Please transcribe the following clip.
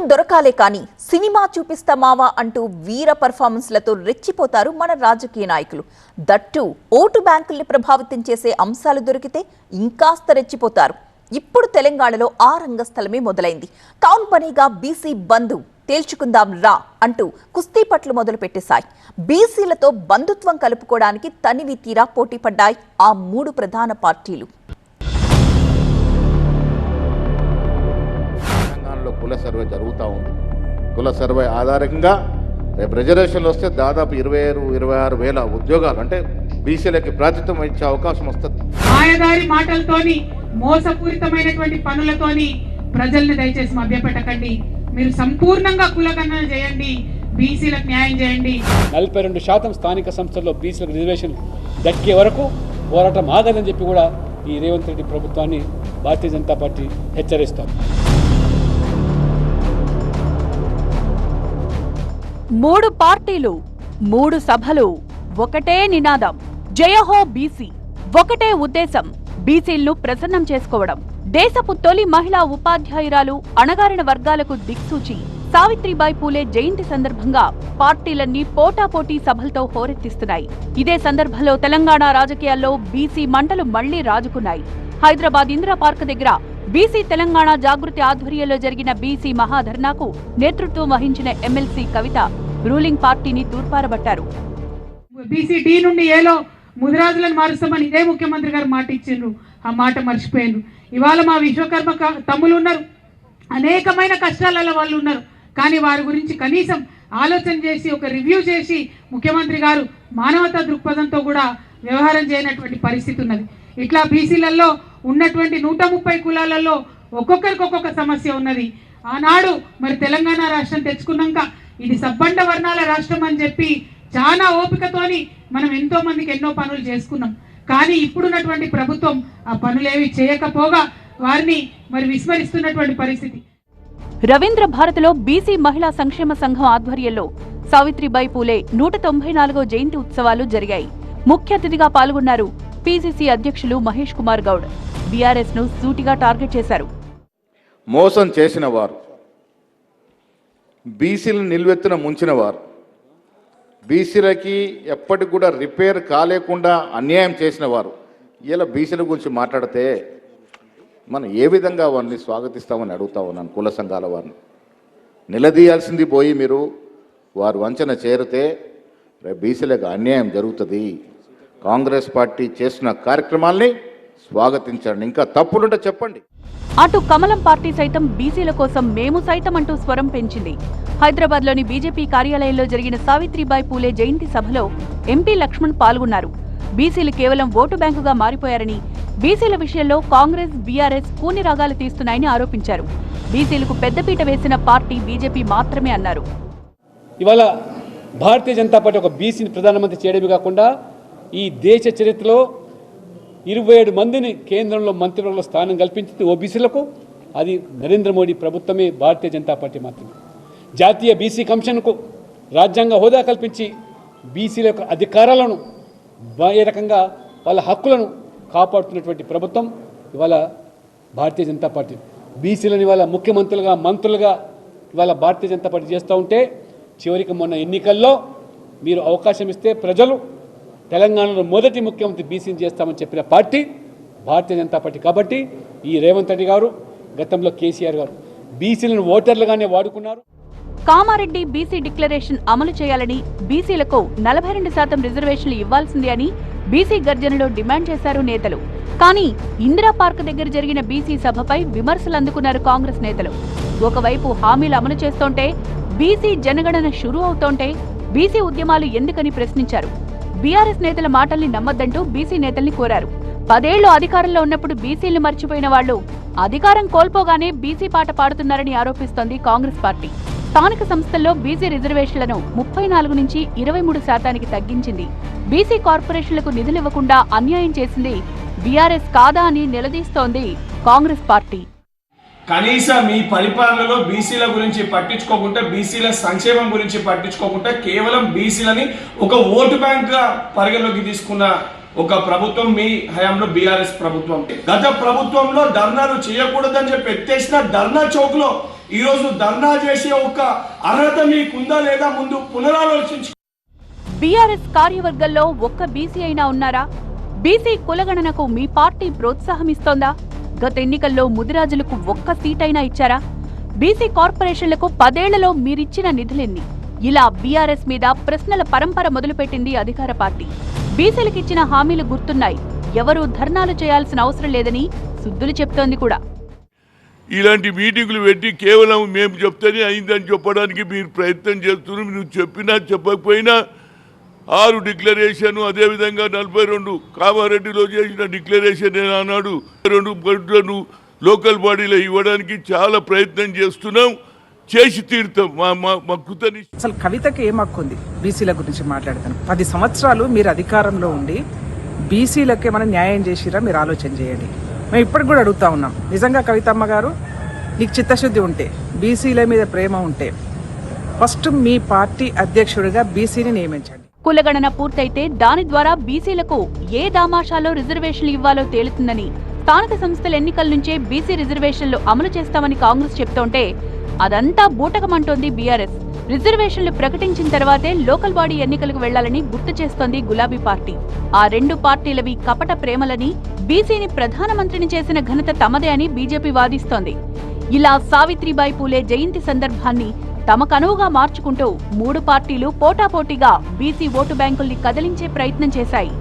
ఉద్యోగం దొరకాలే కానీ సినిమా చూపిస్తామావా అంటూ వీర పర్ఫార్మెన్స్లతో రెచ్చిపోతారు మన రాజకీయ నాయకులు. దట్టు ఓటు బ్యాంకుల్ని ప్రభావితం చేసే అంశాలు దొరికితే ఇంకాస్త రెచ్చిపోతారు. ఇప్పుడు తెలంగాణలో ఆ రంగస్థలమే మొదలైంది. టౌన్ పనిగా బీసీ బంధు తేల్చుకుందాం రా అంటూ కుస్తీ పట్లు మొదలు పెట్టేశాయి. బీసీలతో బంధుత్వం కలుపుకోవడానికి తనివి తీరా పోటీ పడ్డాయి ఆ మూడు ప్రధాన పార్టీలు. కుల సర్వే జరుగుతూ ఉంది. కుల సర్వే ఆధారంగా రేపు రిజర్వేషన్లు వస్తే దాదాపు 26 వేల ఉద్యోగాలు అంటే బీసీలకి ప్రాతినిధ్యం ఇచ్చే అవకాశం వస్తుంది. మాయదారి మాటలతోని మోసపూరితమైనటువంటి పనులతోని ప్రజల్ని దయచేసి మభ్యపెట్టకండి. మీరు సంపూర్ణంగా కులగణన చేయండి, బీసీలకు న్యాయం చేయండి. 42% స్థానిక సంస్థల్లో బీసీలకు రిజర్వేషన్ దక్కే వరకు పోరాటం ఆగదని చెప్పి కూడా ఈ రేవంత్ రెడ్డి ప్రభుత్వాన్ని భారతీయ జనతా పార్టీ హెచ్చరిస్తాం. 3 పార్టీలు, 3 సభలు, ఒకటే నినాదం, జయహో బీసీ. ఒకటే ఉద్దేశం, బీసీలను ప్రసన్నం చేసుకోవడం. దేశపు తొలి మహిళా ఉపాధ్యాయురాలు, అణగారిన వర్గాలకు దిక్సూచి సావిత్రిబాయి పూలే జయంతి సందర్భంగా పార్టీలన్నీ పోటాపోటీ సభలతో హోరెత్తిస్తున్నాయి. ఇదే సందర్భంలో తెలంగాణ రాజకీయాల్లో బీసీ మంటలు మళ్లీ రాజుకున్నాయి. హైదరాబాద్ ఇందిరా పార్క్ దగ్గర బీసీ తెలంగాణ జాగృతి ఆధ్వర్యంలో జరిగిన బీసీ మహాధర్నాకు నేతృత్వం వహించిన ఎమ్మెల్సీ కవిత రూలింగ్ పార్టీని తూర్పారబట్టారు. బీసీ డి నుండి ఏలో ముదిరాజులను మారుస్తామని ఇదే ముఖ్యమంత్రి గారు మాట ఇచ్చిండ్రు. ఆ మాట మర్చిపోయారు. ఇవాళ మా విశ్వకర్మ తమ్ములు ఉన్నారు, అనేకమైన కష్టాలలో వాళ్ళు ఉన్నారు. కానీ వారి గురించి కనీసం ఆలోచన చేసి ఒక రివ్యూ చేసి ముఖ్యమంత్రి గారు మానవతా దృక్పథంతో కూడా వ్యవహారం చేయనటువంటి పరిస్థితి ఉన్నది. ఇట్లా బీసీలలో ఉన్నటువంటి 130 కులాలలో ఒక్కొక్కరికి ఒక్కొక్క సమస్య ఉన్నది. ఆనాడు మరి తెలంగాణ రాష్ట్రం తెచ్చుకున్నాక ఇది సబ్బండ వర్ణాల రాష్ట్రం అని చెప్పి చాలా ఓపికతోని మనం ఎంతో మందికి ఎన్నో పనులు చేసుకున్నాం. కానీ ఇప్పుడున్నటువంటి ప్రభుత్వం ఆ పనులేవి చేయకపోగా వారిని మరి విస్మరిస్తున్నటువంటి పరిస్థితి. రవీంద్ర భారతిలో బీసీ మహిళా సంక్షేమ సంఘం ఆధ్వర్యంలో సావిత్రిబాయి పూలే 194వ జయంతి ఉత్సవాలు జరిగాయి. ముఖ్య అతిథిగా పాల్గొన్నారు పీసీసీ అధ్యక్షులు మహేష్ కుమార్ గౌడ్. బీఆర్ఎస్ ను సూటిగా టార్గెట్ చేశారు. మోసం చేసిన వారు, బీసీలను నిలువెత్తున ముంచిన వారు, బీసీలకి ఎప్పటికి కూడా రిపేర్ కాలేకుండా అన్యాయం చేసిన వారు ఇలా బీసీల గురించి మాట్లాడితే మనం ఏ విధంగా వారిని స్వాగతిస్తామని అడుగుతా ఉన్నాను. కుల సంఘాల వారిని నిలదీయాల్సింది పోయి మీరు వారు వంచన చేరితే బీసీలకు అన్యాయం జరుగుతుంది. కాంగ్రెస్ పార్టీ చేసిన కార్యక్రమాల్ని స్వాగతించండి, ఇంకా తప్పులుంటే చెప్పండి. అటు కమలం పార్టీ సైతం బీసీల కోసం మేము సైతం అంటూ స్వరం పెంచింది. హైదరాబాద్ లోని బీజేపీ కార్యాలయంలో జరిగిన సావిత్రిబాయి పూలే జయంతి సభలో ఎంపీ లక్ష్మణ్ పాల్గొన్నారు. బీసీలు కేవలం ఓటు బ్యాంకుగా మారిపోయారని, బీసీల విషయంలో కాంగ్రెస్ బీఆర్ఎస్ కూని రాగాలు తీస్తున్నాయని ఆరోపించారు. బీసీలకు పెద్దపీట వేసిన పార్టీ బీజేపీ మాత్రమే అన్నారు. ఇవాళ భారతీయ జనతా పార్టీ ఒక బీసీని ప్రధానమంత్రి చేయడమే కాకుండా ఈ దేశ చరిత్రలో 27 మందిని కేంద్రంలో మంత్రివర్గంలో స్థానం కల్పించింది ఓబీసీలకు. అది నరేంద్ర మోడీ ప్రభుత్వమే, భారతీయ జనతా పార్టీ మాత్రమే. జాతీయ బీసీ కమిషన్కు రాజ్యాంగ హోదా కల్పించి బీసీల యొక్క అధికారాలను, ఏ రకంగా వాళ్ళ హక్కులను కాపాడుతున్నటువంటి ప్రభుత్వం ఇవాళ భారతీయ జనతా పార్టీ. బీసీలను ఇవాళ ముఖ్యమంత్రులుగా, మంత్రులుగా ఇవాళ భారతీయ జనతా పార్టీ చేస్తూ ఉంటే, చివరికి మొన్న ఎన్నికల్లో మీరు అవకాశం ఇస్తే ప్రజలు తెలంగాణలో మొదటి ముఖ్యమంత్రి బీసీని చేస్తామని చెప్పిన పార్టీ భారతీయ జనతా పార్టీ. కాబట్టి ఈ రేవంత్ రెడ్డి గారు, గతంలో కేసీఆర్ గారు బీసీలను ఓటర్లుగానే వాడుకున్నారు. కామారెడ్డి బీసీ డిక్లరేషన్ అమలు చేయాలని, బీసీలకు 42% రిజర్వేషన్లు ఇవ్వాల్సిందే అని బీసీ గర్జనలో డిమాండ్ చేశారు నేతలు. కానీ ఇందిరా పార్క్ దగ్గర జరిగిన బీసీ సభపై విమర్శలు అందుకున్నారు కాంగ్రెస్ నేతలు. ఒకవైపు హామీలు అమలు చేస్తోంటే, బీసీ జనగణన షురూ అవుతోంటే బీసీ ఉద్యమాలు ఎందుకని ప్రశ్నించారు. బీఆర్ఎస్ నేతల మాటల్ని నమ్మద్దంటూ బీసీ నేతల్ని కోరారు. 10 ఏళ్లు అధికారంలో ఉన్నప్పుడు బీసీలు మర్చిపోయిన వాళ్లు అధికారం కోల్పోగానే బీసీ పాట పాడుతున్నారని ఆరోపిస్తోంది కాంగ్రెస్ పార్టీ. స్థానిక సంస్థల్లో బీసీ రిజర్వేషన్లను 34 నుంచి 23% తగ్గించింది. బీసీ కార్పొరేషన్లకు నిధులివ్వకుండా అన్యాయం చేసింది బీఆర్ఎస్ కాదా అని నిలదీస్తోంది కాంగ్రెస్ పార్టీ. కనీసం ఈ పరిపాలనలో బీసీల గురించి పట్టించుకోకుండా, బీసీల సంక్షేమం గురించి పట్టించుకోకుండా కేవలం బీసీలని ఒక ఓటు బ్యాంక్ గా పరిగణలోకి తీసుకున్న ఒక ప్రభుత్వం మీ హయాంలో బీఆర్ఎస్ ప్రభుత్వం. గత ప్రభుత్వంలో ధర్నాలు చేయకూడదని చెప్పి ఎత్తేసిన ధర్నా చౌక్ లో ఈరోజు ధర్నా చేసే ఒక అర్హత మీకుందా లేదా ముందు పునరాలోచించు. బీఆర్ఎస్ కార్యవర్గంలో ఒక్క బీసీ అయినా ఉన్నారా? బీసీ కులగణనకు మీ పార్టీ ప్రోత్సాహం ఇస్తోందా? గత ఎన్నికల్లో ముదిరాజులకు ఒక్క సీటైనా ఇచ్చారా? బీసీ కార్పొరేషన్లకు 10 ఏళ్లలో మీరిచ్చిన నిధులెన్ని? ఇలా బీఆర్ఎస్ మీద ప్రశ్నల పరంపర మొదలుపెట్టింది అధికార పార్టీ. బీసీలకిచ్చిన హామీలు గుర్తున్నాయి, ఎవరూ ధర్నాలు చేయాల్సిన అవసరం లేదని సుద్దులు చెప్తోంది కూడా. ఇలాంటి మీటింగులు పెట్టి కేవలం మేము చెప్తేనే అయిందని చెప్పడానికి మీరు ప్రయత్నం చేస్తున్నారు. నువ్వు చెప్పినా చెప్పకపోయినా 6 డిక్లరేషన్, అదేవిధంగా 42 కామారెడ్డిలో చేసిన డిక్లరేషన్ అన్నాడు. 2 గంటలను లోకల్ బాడీలో ఇవ్వడానికి చాలా ప్రయత్నం చేస్తున్నాం, చేసి తీరుతాం. మా కృతని అసలు కవితకి ఏం హక్కు ఉంది బీసీల గురించి మాట్లాడతాను? 10 సంవత్సరాలు మీరు అధికారంలో ఉండి బీసీలకి మనం న్యాయం చేసిరా? మీరు ఆలోచన చేయండి. మేము ఇప్పటికి కూడా అడుగుతా ఉన్నాం, నిజంగా కవితమ్మ గారు నీకు చిత్తశుద్ధి ఉంటే, బీసీల మీద ప్రేమ ఉంటే ఫస్ట్ మీ పార్టీ అధ్యక్షుడిగా బీసీని నియమించండి. కులగణన పూర్తయితే దాని ద్వారా బీసీలకు ఏ దామాషాలో రిజర్వేషన్లు ఇవ్వాలో తేలుతుందని, స్థానిక సంస్థల ఎన్నికల నుంచే బీసీ రిజర్వేషన్లు అమలు చేస్తామని కాంగ్రెస్ చెప్తోంటే అదంతా బూటకమంటోంది బీఆర్ఎస్. రిజర్వేషన్లు ప్రకటించిన తర్వాతే లోకల్ బాడీ ఎన్నికలకు వెళ్లాలని గుర్తు చేస్తోంది గులాబీ పార్టీ. ఆ 2 పార్టీలవి కపట ప్రేమలని, బీసీని ప్రధానమంత్రిని చేసిన ఘనత తమదే అని బీజేపీ వాదిస్తోంది. ఇలా సావిత్రిబాయి పూలే జయంతి సందర్భాన్ని తమకనువుగా మార్చుకుంటూ 3 పార్టీలు పోటాపోటీగా బీసీ ఓటు బ్యాంకుల్ని కదిలించే ప్రయత్నం చేశాయి.